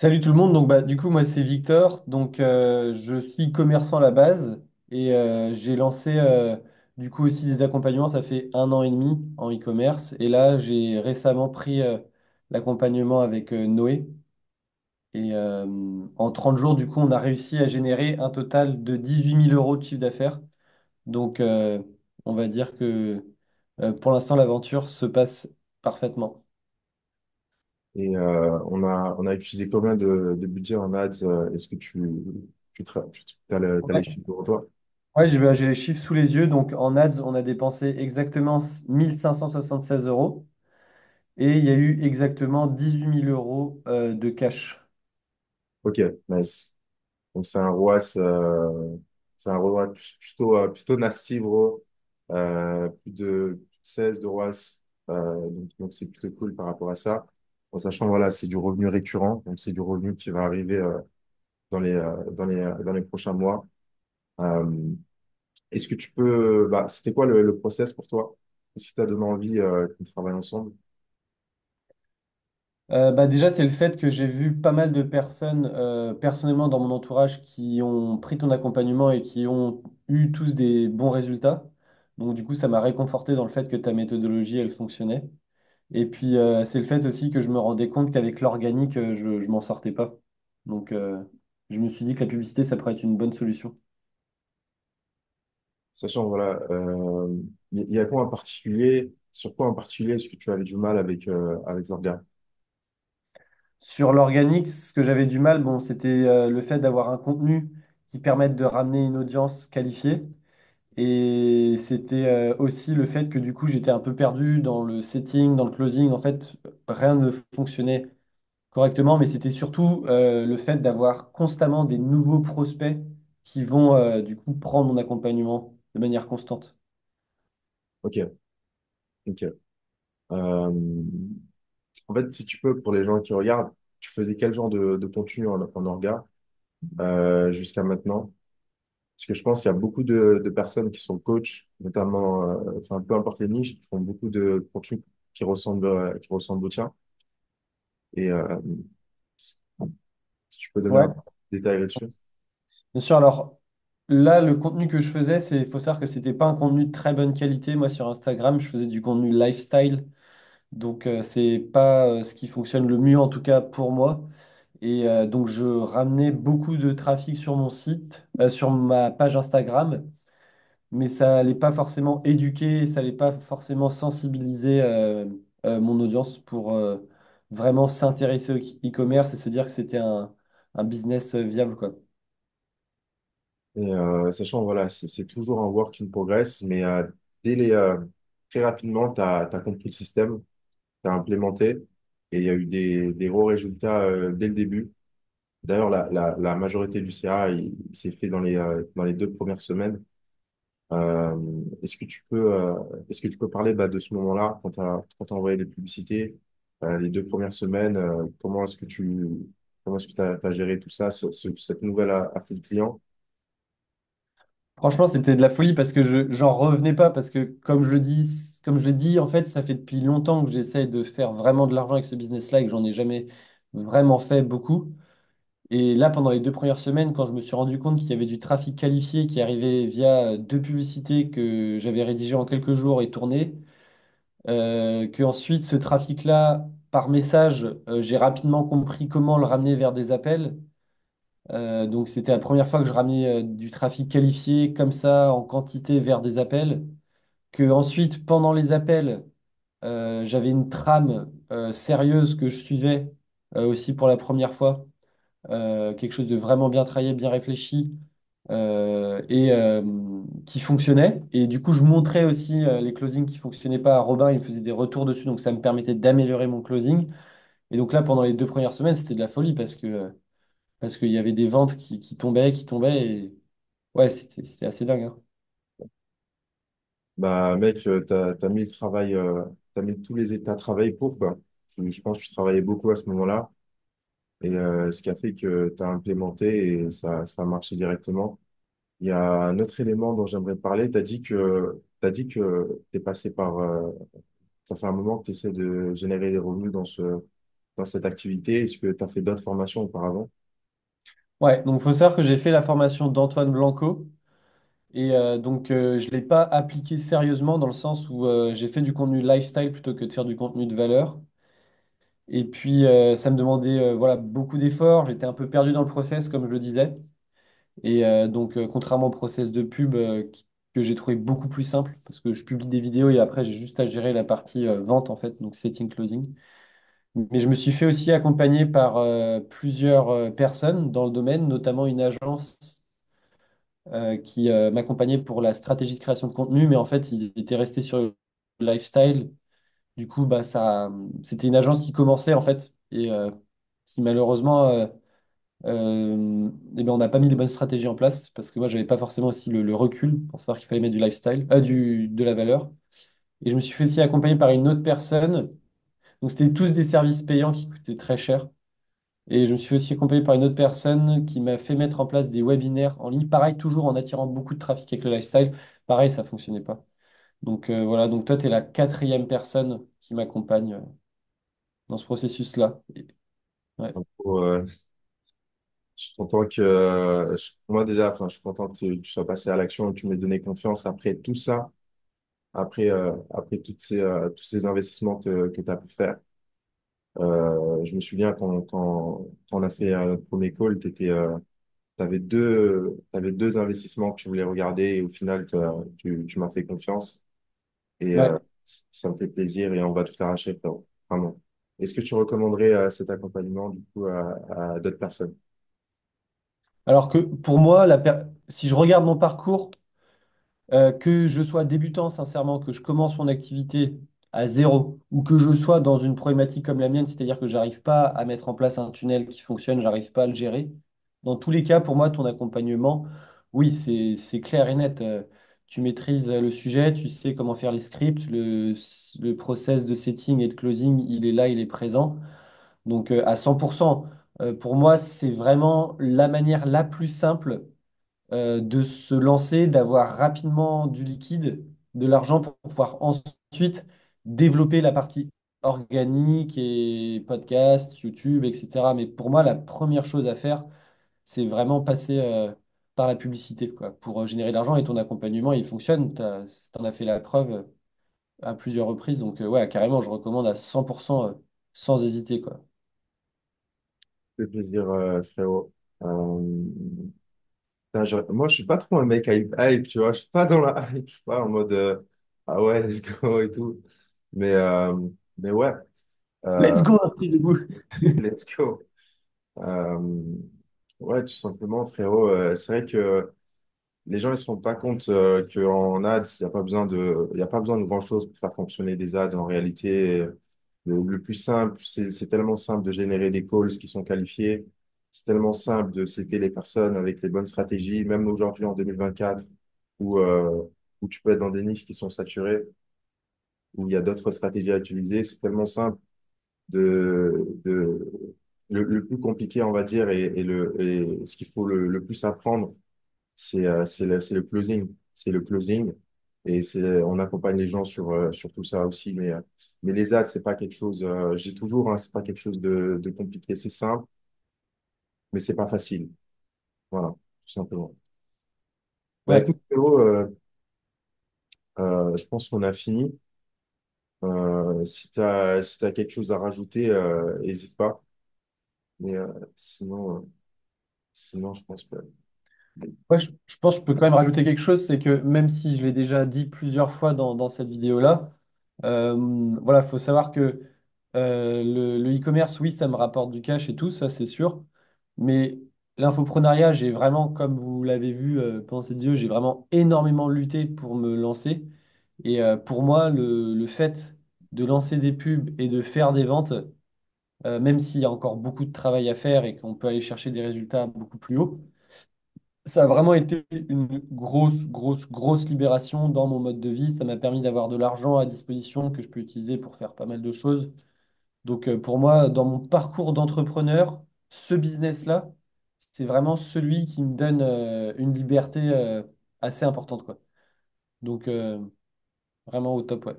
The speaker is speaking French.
Salut tout le monde, donc du coup moi c'est Victor, donc je suis commerçant à la base et j'ai lancé du coup aussi des accompagnements, ça fait 1 an et demi en e-commerce et là j'ai récemment pris l'accompagnement avec Noé et en 30 jours du coup on a réussi à générer un total de 18 000 € de chiffre d'affaires, donc on va dire que pour l'instant l'aventure se passe parfaitement. Et on a utilisé combien de budget en ads? Est-ce que t'as les chiffres devant toi? Ouais, j'ai les chiffres sous les yeux. Donc, en ads, on a dépensé exactement 1 576 € et il y a eu exactement 18 000 € de cash. Ok, nice. Donc c'est un ROAS plutôt nasty, bro. Plus de 16 de ROAS. Donc c'est plutôt cool par rapport à ça. En sachant, voilà, c'est du revenu récurrent. Donc c'est du revenu qui va arriver dans les prochains mois. Euh, Est-ce que tu peux, bah, c'était quoi le process pour toi? Est-ce qui t'a donné envie qu'on travaille ensemble? Déjà, c'est le fait que j'ai vu pas mal de personnes personnellement dans mon entourage qui ont pris ton accompagnement et qui ont eu tous des bons résultats. Donc, du coup, ça m'a réconforté dans le fait que ta méthodologie, elle fonctionnait. Et puis, c'est le fait aussi que je me rendais compte qu'avec l'organique, je m'en sortais pas. Donc, je me suis dit que la publicité, ça pourrait être une bonne solution. Sachant, voilà, il y a quoi en particulier, sur quoi en particulier est-ce que tu avais du mal avec l'organe? Sur l'organique, ce que j'avais du mal, bon, c'était le fait d'avoir un contenu qui permette de ramener une audience qualifiée. Et c'était aussi le fait que du coup, j'étais un peu perdu dans le setting, dans le closing. En fait, rien ne fonctionnait correctement, mais c'était surtout le fait d'avoir constamment des nouveaux prospects qui vont du coup prendre mon accompagnement de manière constante. Ok, ok. En fait, si tu peux, pour les gens qui regardent, tu faisais quel genre de contenu en orga jusqu'à maintenant? Parce que je pense qu'il y a beaucoup de personnes qui sont coachs, notamment, enfin, peu importe les niches, qui font beaucoup de contenu qui ressemblent au tien. Et si tu peux donner Ouais. un détail là-dessus. Bien sûr, alors là, le contenu que je faisais, il faut savoir que c'était pas un contenu de très bonne qualité. Moi, sur Instagram, je faisais du contenu lifestyle. Donc, c'est pas ce qui fonctionne le mieux, en tout cas pour moi. Et donc, je ramenais beaucoup de trafic sur mon site, sur ma page Instagram, mais ça n'allait pas forcément éduquer, ça n'allait pas forcément sensibiliser mon audience pour vraiment s'intéresser au e-commerce et se dire que c'était un business viable, quoi. Et sachant, voilà, c'est toujours un work in progress, mais très rapidement, tu as compris le système, tu as implémenté, et il y a eu des gros résultats dès le début. D'ailleurs, la majorité du CA, il s'est fait dans les 2 premières semaines. Euh, est-ce que tu peux parler bah, de ce moment-là, quand tu as envoyé les publicités, les 2 premières semaines, comment est-ce que tu as géré tout ça, cette nouvelle afflux de clients? Franchement, c'était de la folie parce que j'en revenais pas parce que comme je l'ai dit, en fait, ça fait depuis longtemps que j'essaye de faire vraiment de l'argent avec ce business-là et que j'en ai jamais vraiment fait beaucoup. Et là, pendant les 2 premières semaines, quand je me suis rendu compte qu'il y avait du trafic qualifié qui arrivait via 2 publicités que j'avais rédigées en quelques jours et tournées, que ensuite ce trafic-là, par message, j'ai rapidement compris comment le ramener vers des appels. Donc c'était la première fois que je ramenais du trafic qualifié comme ça en quantité vers des appels. Que ensuite, pendant les appels, j'avais une trame sérieuse que je suivais aussi pour la première fois. Quelque chose de vraiment bien travaillé, bien réfléchi et qui fonctionnait. Et du coup, je montrais aussi les closings qui fonctionnaient pas à Robin. Il me faisait des retours dessus, donc ça me permettait d'améliorer mon closing. Et donc là, pendant les 2 premières semaines, c'était de la folie parce qu'il y avait des ventes qui tombaient, qui tombaient. Et ouais, c'était assez dingue, hein. Bah, mec, t'as mis le travail, t'as mis tous les états de travail pour, quoi. Je pense que tu travaillais beaucoup à ce moment-là. Et ce qui a fait que tu as implémenté et ça a marché directement. Il y a un autre élément dont j'aimerais parler. Tu es passé par. Ça fait un moment que tu essaies de générer des revenus dans cette activité? Est-ce que tu as fait d'autres formations auparavant? Ouais, donc il faut savoir que j'ai fait la formation d'Antoine Blanco. Et je ne l'ai pas appliqué sérieusement dans le sens où j'ai fait du contenu lifestyle plutôt que de faire du contenu de valeur. Et puis, ça me demandait voilà, beaucoup d'efforts. J'étais un peu perdu dans le process, comme je le disais. Et contrairement au process de pub que j'ai trouvé beaucoup plus simple, parce que je publie des vidéos et après, j'ai juste à gérer la partie vente, en fait, donc setting, closing. Mais je me suis fait aussi accompagner par plusieurs personnes dans le domaine, notamment une agence qui m'accompagnait pour la stratégie de création de contenu, mais en fait, ils étaient restés sur le lifestyle. Du coup, c'était une agence qui commençait, en fait, et qui malheureusement, on n'a pas mis les bonnes stratégies en place, parce que moi, j'avais pas forcément aussi le recul pour savoir qu'il fallait mettre du lifestyle, de la valeur. Et je me suis fait aussi accompagner par une autre personne. Donc, c'était tous des services payants qui coûtaient très cher. Et je me suis fait aussi accompagné par une autre personne qui m'a fait mettre en place des webinaires en ligne. Pareil, toujours en attirant beaucoup de trafic avec le lifestyle. Pareil, ça fonctionnait pas. Donc voilà, donc toi, tu es la quatrième personne qui m'accompagne dans ce processus-là. Ouais. Donc, je suis content moi déjà, enfin, je suis content que tu sois passé à l'action et que tu m'aies donné confiance après tout ça, après tous ces investissements que tu as pu faire. Je me souviens quand on a fait notre premier call, t'avais deux investissements que tu voulais regarder et au final, tu m'as fait confiance et Ouais. ça me fait plaisir et on va tout arracher, frérot. Vraiment. Est-ce que tu recommanderais cet accompagnement du coup à d'autres personnes? Alors que pour moi, si je regarde mon parcours, que je sois débutant, sincèrement, que je commence mon activité à zéro, ou que je sois dans une problématique comme la mienne, c'est-à-dire que j'arrive pas à mettre en place un tunnel qui fonctionne, j'arrive pas à le gérer. Dans tous les cas, pour moi, ton accompagnement, oui, c'est clair et net. Tu maîtrises le sujet, tu sais comment faire les scripts, le process de setting et de closing, il est là, il est présent. Donc à 100%, pour moi, c'est vraiment la manière la plus simple de se lancer, d'avoir rapidement du liquide, de l'argent pour pouvoir ensuite développer la partie organique et podcast, YouTube, etc. Mais pour moi, la première chose à faire, c'est vraiment passer par la publicité, quoi, pour générer de l'argent et ton accompagnement, il fonctionne. Tu en as fait la preuve à plusieurs reprises. Donc, ouais, carrément, je recommande à 100% sans hésiter, quoi. Ça fait plaisir, frérot. Putain, moi, je suis pas trop un mec hype, tu vois. Je suis pas dans la hype. Je suis pas en mode ah ouais, let's go et tout. Mais, euh, mais ouais, Let's euh, go, un prix debout. let's go. Euh, ouais, tout simplement, frérot. C'est vrai que les gens ne se rendent pas compte qu'en ads, il y a pas besoin de grand-chose pour faire fonctionner des ads. En réalité, le plus simple, c'est tellement simple de générer des calls qui sont qualifiés. C'est tellement simple de citer les personnes avec les bonnes stratégies, même aujourd'hui en 2024, où, euh, où tu peux être dans des niches qui sont saturées, où il y a d'autres stratégies à utiliser. C'est tellement simple de le plus compliqué, on va dire, et ce qu'il faut le plus apprendre c'est le closing. C'est le closing. Et on accompagne les gens sur tout ça aussi. Mais les ads, c'est pas quelque chose, je dis toujours, hein, c'est pas quelque chose de compliqué. C'est simple, mais c'est pas facile. Voilà, tout simplement. Bah Ouais. écoute, Théo, je pense qu'on a fini. Si t'as quelque chose à rajouter, n'hésite pas. Mais sinon, je pense pas. Ouais, je pense que je peux quand même rajouter quelque chose, c'est que même si je l'ai déjà dit plusieurs fois dans cette vidéo-là, voilà, il faut savoir que le e-commerce, oui, ça me rapporte du cash et tout, ça c'est sûr. Mais l'infoprenariat, j'ai vraiment, comme vous l'avez vu pendant cette vidéo, j'ai vraiment énormément lutté pour me lancer. Et pour moi, le fait de lancer des pubs et de faire des ventes, même s'il y a encore beaucoup de travail à faire et qu'on peut aller chercher des résultats beaucoup plus hauts, ça a vraiment été une grosse libération dans mon mode de vie. Ça m'a permis d'avoir de l'argent à disposition que je peux utiliser pour faire pas mal de choses. Donc pour moi, dans mon parcours d'entrepreneur, ce business-là, c'est vraiment celui qui me donne une liberté assez importante, quoi. Donc vraiment au top, ouais.